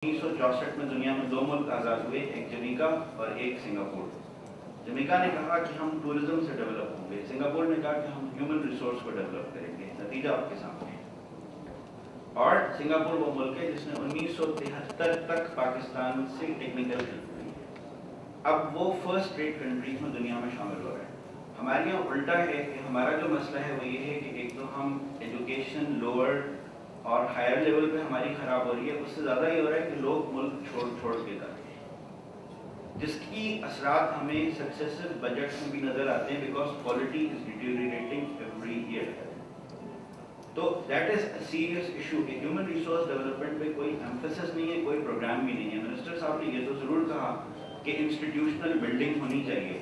1964 में दुनिया में 2 मुल्क आज़ाद हुए, एक जमैका और एक सिंगापुर। जमैका ने कहा कि हम टूरिज्म से डेवलप होंगे, सिंगापुर ने कहा कि हम ह्यूमन रिसोर्स को डेवलप करेंगे। नतीजा आपके सामने है। और सिंगापुर वो मुल्क है जिसने 1973 तक पाकिस्तान से टेक्निकल हेल्प ली है। अब वो फर्स्ट रेट कंट्रीज में दुनिया में शामिल हो रहा है। हमारे यहाँ उल्टा है कि हमारा जो मसला है वो ये है कि एक तो हम एजुकेशन लोअर और हायर लेवल पे हमारी खराब हो रही है, उससे ज़्यादा ये हो रहा है कि लोग मुल्क छोड़ के जा रहे हैं, जिसकी असरात हमें सक्सेसिव बजट में भी नज़र आते हैं, because quality is deteriorating every year. तो that is a serious issue कि ह्यूमन रिसोर्स डेवलपमेंट पे कोई एम्फेसिस नहीं है, कोई प्रोग्राम भी नहीं है। मिनिस्टर साहब ने ये तो ज़रूर कहा कि इंस्टीट्यूशनल बिल्डिंग होनी चाहिए,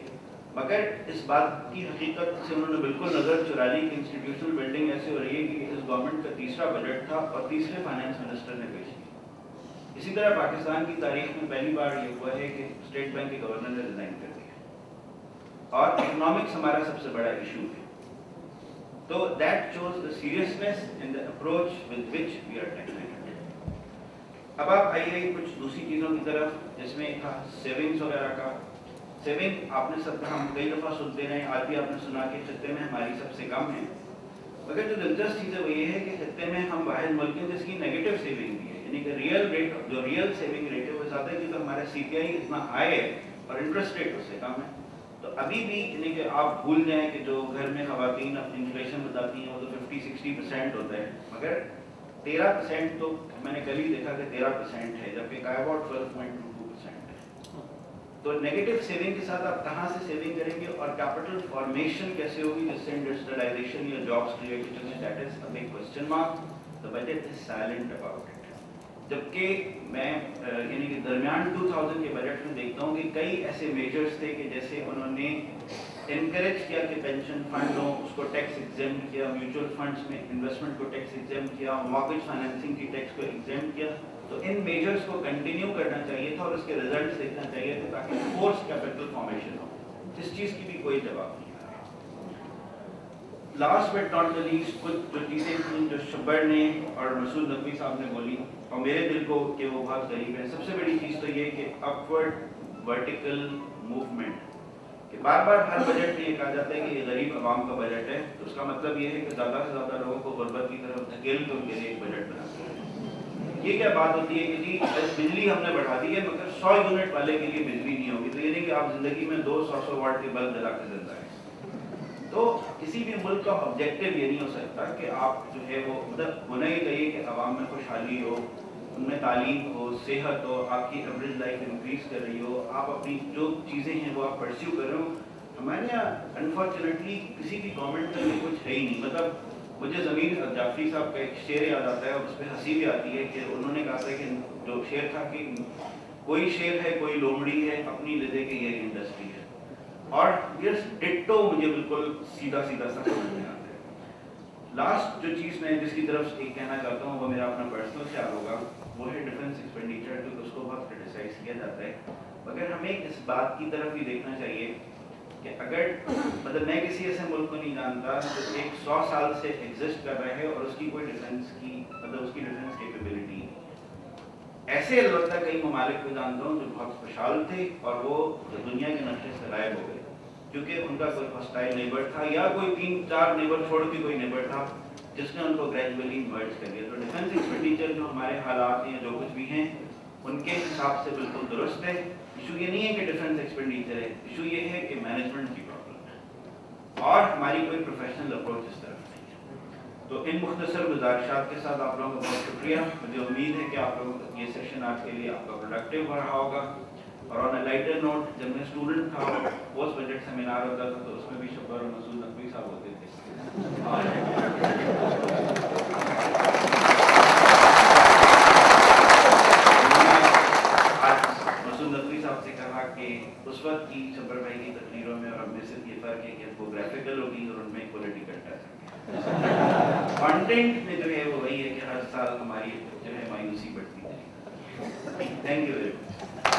मगर इस बात की हकीकत से उन्होंने बिल्कुल नज़र चुरा ली कि इंस्टीट्यूशनल बिल्डिंग ऐसे हो रही है कि इस गवर्नमेंट का तीसरा बजट था और तीसरे फाइनेंस मिनिस्टर ने पेश किया। इसी तरह पाकिस्तान की तारीख में पहली बार ये हुआ है कि स्टेट बैंक के गवर्नर ने रिजाइन कर दिया और इकोनॉमिक्स हमारा सबसे बड़ा इशू है। तो that shows the seriousness in the approach with which we are tackling. अब आप आइए कुछ दूसरी चीज़ों की तरफ, जिसमें था सेविंग्स वगैरह का। सेविंग आपने सब हम कई दफ़ा सुनते रहे, आज भी आपने सुना कि खत्ते में हमारी सबसे कम है, मगर जो दिलचस्प चीज़ है वो ये है कि खत्ते में हम वाहिद मुल्क हैं जिसकी नेगेटिव सेविंग भी है, यानी कि रियल रेट, जो रियल सेविंग रेट है वो ज़्यादा है, क्योंकि हमारा CPI इतना हाई है और इंटरेस्ट रेट उससे कम है। तो अभी भी यानी कि आप भूल जाएँ कि जो घर में ख़वातीन इन्फ्लेशन बताती हैं वो तो 50-60% होता है, मगर 13% तो मैंने कल ही देखा कि 13% है, जबकि कायबॉट 12.22% है। तो नेगेटिव सेविंग के साथ आप कहाँ से सेविंग करेंगे और कैपिटल फॉर्मेशन कैसे होगी जिससे इंडस्ट्रियलाइजेशन या जॉब्स क्रिएटेड होंगे, that is a big question mark. The budget is silent about it. जबकि मैं यानी कि दरमियान 2000 के बजट में देखता हूँ कि कई ऐसे मेजर्स थे कि जैसे उन्होंने इनकरेज किया कि पेंशन फंड हो उसको टैक्स एग्जेम्प्ट किया, म्यूचुअल फंड्स में इन्वेस्टमेंट को टैक्स एग्जेम्प्ट किया, मॉर्गेज फाइनेंसिंग की टैक्स को एग्जेम्प्ट किया। तो इन मेजर्स को कंटिन्यू करना चाहिए था और उसके रिजल्ट्स देखना चाहिए थे ताकि फोर्स कैपिटल फॉर्मेशन हो। इस चीज़ की भी कोई जवाब नहीं आ रहा। Last but not the least, कुछ जो चीज़ें थी जो शब्बर ने और मसूद नकवी साहब ने बोली और मेरे दिल को कि वो बहुत करीब है। सबसे बड़ी चीज़ तो ये कि अपवर्ड वर्टिकल मूवमेंट, कि बार बार हर बजट में ये कहा जाता है कि ये गरीब आवाम का बजट है, तो उसका मतलब ये है कि ज़्यादा से ज़्यादा लोगों को गुर्बत की तरफ धकेल के उनके लिए एक बजट बनाते हैं। ये क्या बात होती है कि जी बिजली हमने बढ़ा दी है मगर 100 यूनिट वाले के लिए बिजली नहीं होगी, तो ये नहीं कि आप जिंदगी में 200 वाट के बल्ब जला के जिंदा है। तो किसी भी मुल्क का ऑब्जेक्टिव ये नहीं हो सकता कि आप जो है वो मतलब होना ही चाहिए कि आवाम में खुशहाली हो, उनमें तालीम हो, सेहत हो, आपकी एवरेज लाइफ इंक्रीज कर रही हो, आप अपनी जो चीज़ें हैं वो आप परस्यू कर रहे हो। हमारे यहाँ अनफॉर्चुनेटली किसी भी गवर्नमेंट का ये कुछ है ही नहीं। मतलब मुझे ज़मीन जाफरी साहब का एक शेर याद आता है और उस पर हंसी भी आती है कि उन्होंने कहा था कि जो शेर था कि कोई शेर है कोई लोमड़ी है, अपनी लिदे की ये इंडस्ट्री है। और ये डिट्टो मुझे बिल्कुल सीधा सीधा सा समझ में आता है। लास्ट जो चीज़ मैं जिसकी तरफ एक कहना चाहता हूँ वो मेरा अपना पर्सनल ख्याल होगा, वो है डिफेंस एक्सपेंडिचर, क्योंकि उसको बहुत क्रिटिसाइज किया जाता है, मगर हमें इस बात की तरफ भी देखना चाहिए कि अगर मतलब मैं किसी ऐसे मुल्क को नहीं जानता जो एक 100 साल से एग्जिस्ट कर रहा है और उसकी कोई डिफेंस की मतलब उसकी डिफेंस कैपेबिलिटी है। ऐसे अलबत्ता कई ममालिक को जानता हूँ जो बहुत खुशहाल थे और वो दुनिया के नक्शे से गायब हो गए क्योंकि उनका कोई हॉस्टाइल नेबर था या कोई 3-4 नेबर छोड़ के कोई नेबर था जिसने उनको ग्रेजुअली मर्ज कर दिया। तो डिफेंस एक्सपेंडिचर जो हमारे हालात हैं जो कुछ भी हैं उनके हिसाब से बिल्कुल दुरुस्त है। इशू ये नहीं है कि डिफेंस एक्सपेंडिचर है, इशू ये है कि मैनेजमेंट की प्रॉब्लम है और हमारी कोई प्रोफेशनल अप्रोच इस तरफ नहीं है। तो इन मुख्तसर गुजारिशात के साथ आप लोगों का बहुत शुक्रिया। मुझे उम्मीद है कि आप लोगों का ये सेशन आज के लिए आपका प्रोडक्टिव रहा होगा। और ऑन अ लाइटर नोट, जब मैं स्टूडेंट था पोस्ट बजट सेमिनार होता था तो उसमें भी शब्बर और मसूद नकवी साहब होते थे से कहा कि उस वक्त की शब्बर भाई की तकरीरों में और हमें सिर्फ ये फर्क है कि वो ग्राफिकल होगी और उनमें पॉलिटिकल टच कंटेंट में जो है वो वही है कि हर साल हमारी जो है मायूसी बढ़ती है। Thank you very much.